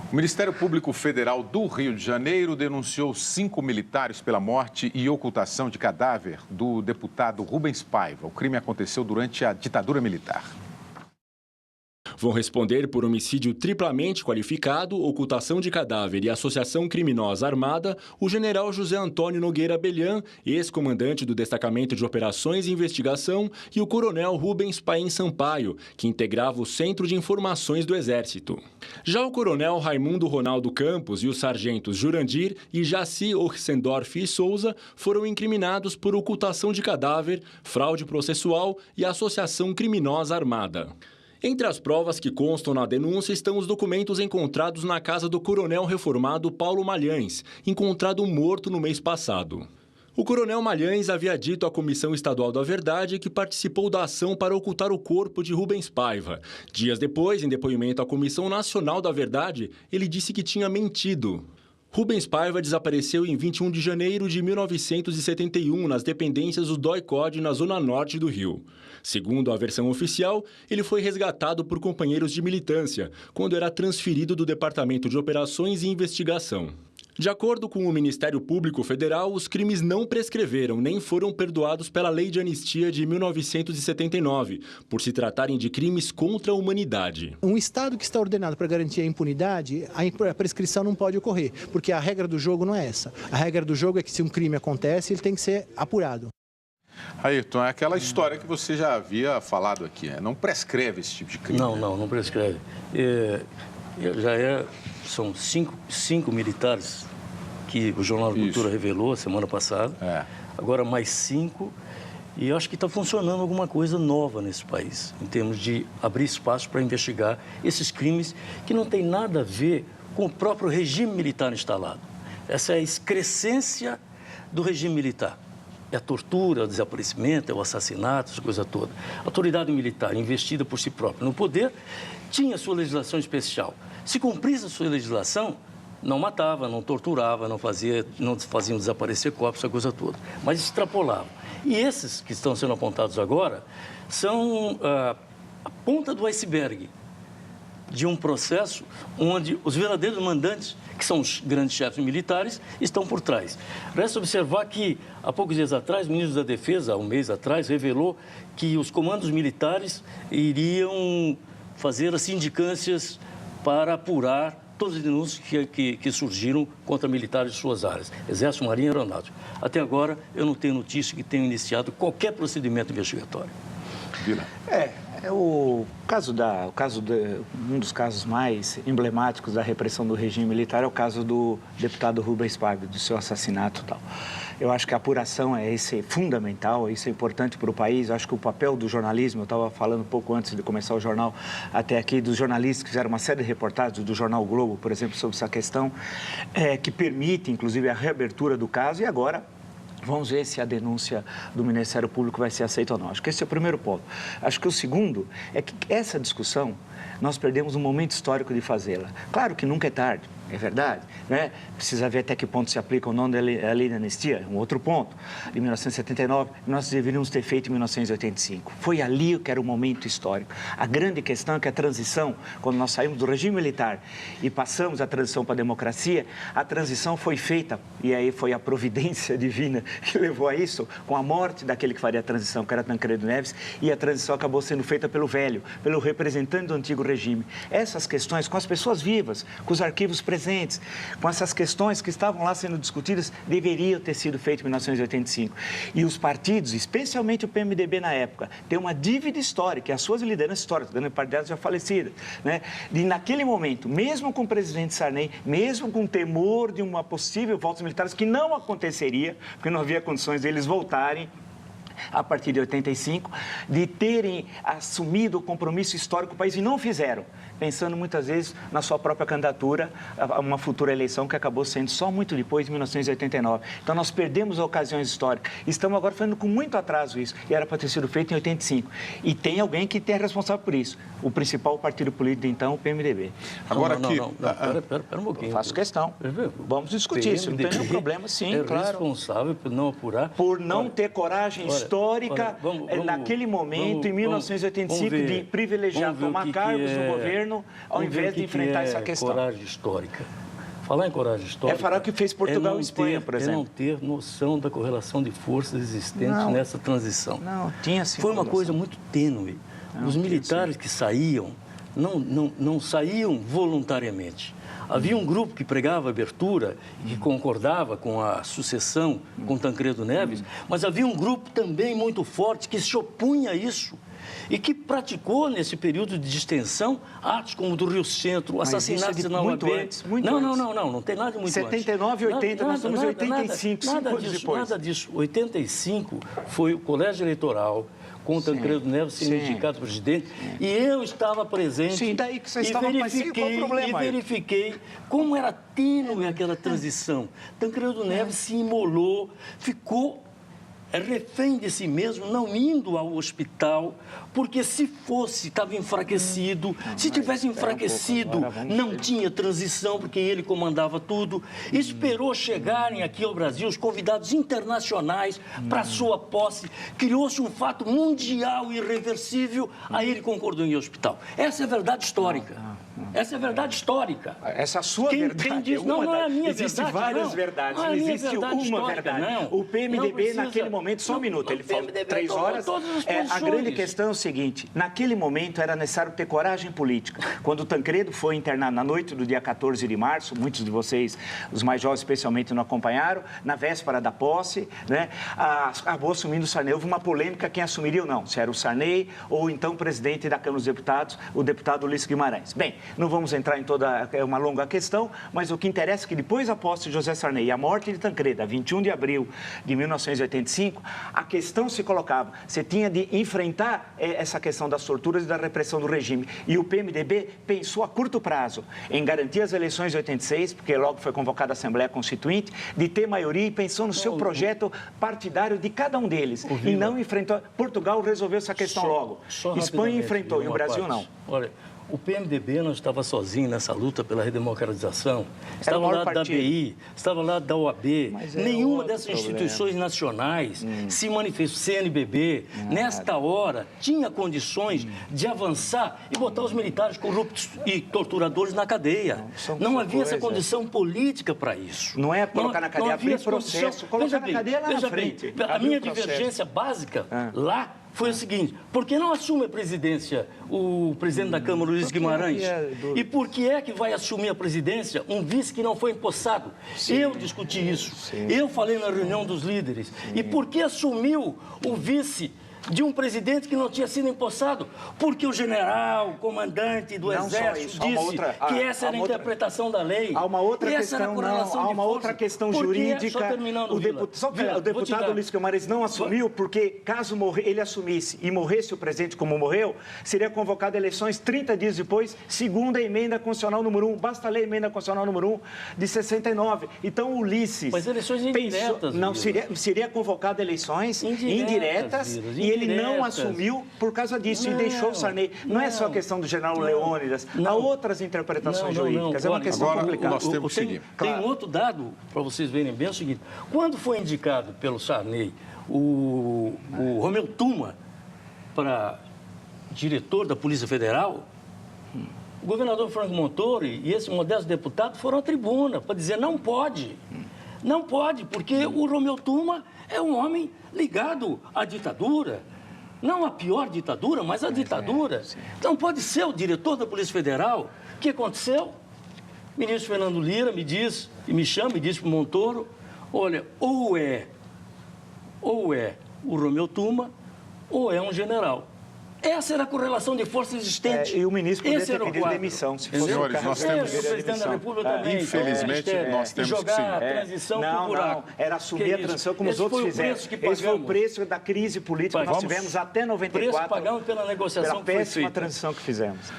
O Ministério Público Federal do Rio de Janeiro denunciou 5 militares pela morte e ocultação de cadáver do deputado Rubens Paiva. O crime aconteceu durante a ditadura militar. Vão responder por homicídio triplamente qualificado, ocultação de cadáver e associação criminosa armada o general José Antônio Nogueira Belhan, ex-comandante do Destacamento de Operações e Investigação, e o coronel Rubens Paim Sampaio, que integrava o Centro de Informações do Exército. Já o coronel Raimundo Ronaldo Campos e os sargentos Jurandir e Jaci Oxendorf e Souza foram incriminados por ocultação de cadáver, fraude processual e associação criminosa armada. Entre as provas que constam na denúncia estão os documentos encontrados na casa do coronel reformado Paulo Malhães, encontrado morto no mês passado. O coronel Malhães havia dito à Comissão Estadual da Verdade que participou da ação para ocultar o corpo de Rubens Paiva. Dias depois, em depoimento à Comissão Nacional da Verdade, ele disse que tinha mentido. Rubens Paiva desapareceu em 21 de janeiro de 1971 nas dependências do DOI-CODE na zona norte do Rio. Segundo a versão oficial, ele foi resgatado por companheiros de militância, quando era transferido do Departamento de Operações e Investigação. De acordo com o Ministério Público Federal, os crimes não prescreveram nem foram perdoados pela Lei de Anistia de 1979, por se tratarem de crimes contra a humanidade. Um Estado que está ordenado para garantir a impunidade, a prescrição não pode ocorrer, porque a regra do jogo não é essa. A regra do jogo é que se um crime acontece, ele tem que ser apurado. Ayrton, é aquela história que você já havia falado aqui, né? Não prescreve esse tipo de crime. Não prescreve. São cinco militares que o Jornal da Cultura revelou semana passada. Agora mais 5. E eu acho que está funcionando alguma coisa nova nesse país, em termos de abrir espaço para investigar esses crimes que não tem nada a ver com o próprio regime militar instalado. Essa é a excrescência do regime militar. É a tortura, o desaparecimento, é o assassinato, essa coisa toda. A autoridade militar, investida por si própria no poder, tinha sua legislação especial. Se cumprisse a sua legislação, não matava, não torturava, não faziam desaparecer corpos, essa coisa toda. Mas extrapolavam. E esses que estão sendo apontados agora são a ponta do iceberg de um processo onde os verdadeiros mandantes, que são os grandes chefes militares, estão por trás. Resta observar que, há poucos dias atrás, o ministro da Defesa, há um mês atrás, revelou que os comandos militares iriam fazer as sindicâncias para apurar todas as denúncias que surgiram contra militares de suas áreas, Exército, Marinha e Aeronáutica. Até agora, eu não tenho notícia que tenham iniciado qualquer procedimento investigatório. Um dos casos mais emblemáticos da repressão do regime militar é o caso do deputado Rubens Paiva, do seu assassinato e tal. Eu acho que a apuração é fundamental, isso é importante para o país. Eu acho que o papel do jornalismo, eu estava falando um pouco antes de começar o jornal até aqui, dos jornalistas que fizeram uma série de reportagens do jornal o Globo, por exemplo, sobre essa questão, que permite, inclusive, a reabertura do caso. E agora, vamos ver se a denúncia do Ministério Público vai ser aceita ou não. Acho que esse é o primeiro ponto. Acho que o segundo é que essa discussão, nós perdemos um momento histórico de fazê-la. Claro que nunca é tarde, é verdade, né? Precisa ver até que ponto se aplica ou não a lei de anistia, um outro ponto. De 1979, nós deveríamos ter feito em 1985. Foi ali que era o momento histórico. A grande questão é que a transição, quando nós saímos do regime militar e passamos a transição para a democracia, a transição foi feita, e aí foi a providência divina que levou a isso, com a morte daquele que faria a transição, que era Tancredo Neves, e a transição acabou sendo feita pelo velho, pelo representante do antigo regime. Essas questões, com as pessoas vivas, com os arquivos presentes, com essas questões que estavam lá sendo discutidas, deveriam ter sido feitas em 1985. E os partidos, especialmente o PMDB na época, têm uma dívida histórica, e as suas lideranças históricas, grande parte delas já falecidas, né? E naquele momento, mesmo com o presidente Sarney, mesmo com o temor de uma possível volta dos militares, que não aconteceria, porque não havia condições deles voltarem a partir de 85, de terem assumido o compromisso histórico do país e não fizeram, pensando muitas vezes na sua própria candidatura a uma futura eleição que acabou sendo só muito depois, de 1989. Então, nós perdemos ocasiões históricas. Estamos agora fazendo com muito atraso isso, e era para ter sido feito em 85. E tem alguém que é responsável por isso, o principal partido político, então, o PMDB. Agora aqui... Pera um pouquinho. Faço questão. Vamos discutir isso, não tem nenhum problema, sim, claro. É responsável por não apurar... Por não ter coragem histórica histórica, naquele momento, em 1985, de privilegiar tomar cargos no governo, ao invés de enfrentar essa questão. Coragem histórica. Falar em coragem histórica... É falar o que fez Portugal e Espanha, por exemplo. É não ter noção da correlação de forças existentes nessa transição. Não, tinha sim. Foi uma coisa muito tênue. Os militares que saíam, não saíam voluntariamente. Havia um grupo que pregava a abertura e que concordava com a sucessão com Tancredo Neves, mas havia um grupo também muito forte que se opunha a isso e que praticou, nesse período de distensão, atos como o do Rio Centro, assassinatos na UAB. Não tem nada de muito 79 e 80, nós estamos em 85, 5 anos depois. Nada disso. 85 foi o colégio eleitoral, com o Tancredo Neves sendo indicado presidente, e eu estava presente. Sim, daí que você estava presente, qual o problema? E verifiquei como era tênue aquela transição. Tancredo Neves se imolou, ficou refém de si mesmo, não indo ao hospital, porque se fosse, estava enfraquecido. Se tivesse enfraquecido, não tinha transição, porque ele comandava tudo. Esperou chegarem aqui ao Brasil os convidados internacionais para sua posse. Criou-se um fato mundial irreversível, aí ele concordou em ir ao hospital. Essa é a verdade histórica. Essa é a verdade histórica. Essa é a sua verdade. Quem diz, não é a minha verdade. Existem várias verdades, não existe uma verdade. Não. O PMDB, naquele momento, só um minuto, ele falou 3 horas. A grande questão é o seguinte, naquele momento era necessário ter coragem política. Quando o Tancredo foi internado na noite do dia 14 de março, muitos de vocês, os mais jovens especialmente, não acompanharam, na véspera da posse, né, acabou assumindo o Sarney. Houve uma polêmica quem assumiria ou não, se era o Sarney ou então o presidente da Câmara dos Deputados, o deputado Ulisses Guimarães. Bem, não vamos entrar em toda uma longa questão, mas o que interessa é que depois da posse de José Sarney e a morte de Tancredo, a 21 de abril de 1985, a questão se colocava, você tinha de enfrentar essa questão das torturas e da repressão do regime. E o PMDB pensou a curto prazo em garantir as eleições de 86, porque logo foi convocada a Assembleia Constituinte, de ter maioria e pensou no seu projeto partidário de cada um deles. E não enfrentou. Portugal resolveu essa questão logo. Espanha enfrentou e o Brasil não. Olha, o PMDB não estava sozinho nessa luta pela redemocratização. Estava ao lado da ABI, estava ao lado da OAB. Nenhuma dessas instituições nacionais se manifestou, CNBB, nesta hora, tinha condições de avançar e botar os militares corruptos e torturadores na cadeia. Não havia essa condição política para isso. Não é colocar na cadeia, abrir processo, colocar na cadeia lá na frente. A minha divergência básica lá foi o seguinte: por que não assume a presidência o presidente da Câmara, Ulisses Guimarães? E por que é que vai assumir a presidência um vice que não foi empossado? Eu discuti isso. Eu falei na reunião dos líderes. E por que assumiu o vice de um presidente que não tinha sido empossado? Porque o general, o comandante do Exército, disse que essa era a interpretação da lei. Há uma outra questão jurídica. O deputado Ulisses Guimarães não assumiu porque, caso ele assumisse e morresse o presidente como morreu, seria convocado eleições 30 dias depois, segundo a emenda constitucional número 1. Basta ler a emenda constitucional número 1 de 69. Então, o Ulisses... Mas eleições indiretas. Não, seria convocado eleições indiretas e ele não assumiu por causa disso e deixou o Sarney. Não é só a questão do general Leônidas, há outras interpretações jurídicas. É uma questão complicada. Nós temos que seguir. Tem um outro dado, para vocês verem bem, é o seguinte: quando foi indicado pelo Sarney o Romeu Tuma para diretor da Polícia Federal, o governador Franco Montoro e esse modesto deputado foram à tribuna para dizer não pode. Não pode, porque o Romeu Tuma é um homem ligado à ditadura. Não a pior ditadura, mas a ditadura. Então pode ser o diretor da Polícia Federal. O que aconteceu? O ministro Fernando Lira me diz, e me chama e diz para o Montoro: olha, ou é o Romeu Tuma, ou é um general. Essa era a correlação de força existente. E o ministro poderia ter pedido demissão, se fosse Senhores, nós temos... o presidente da República também. Infelizmente, nós temos que jogar a transição pro buraco. Não, era assumir a transição como os outros fizeram. Esse foi o preço da crise política que nós tivemos até 94. O preço pagamos pela negociação pela péssima transição que fizemos.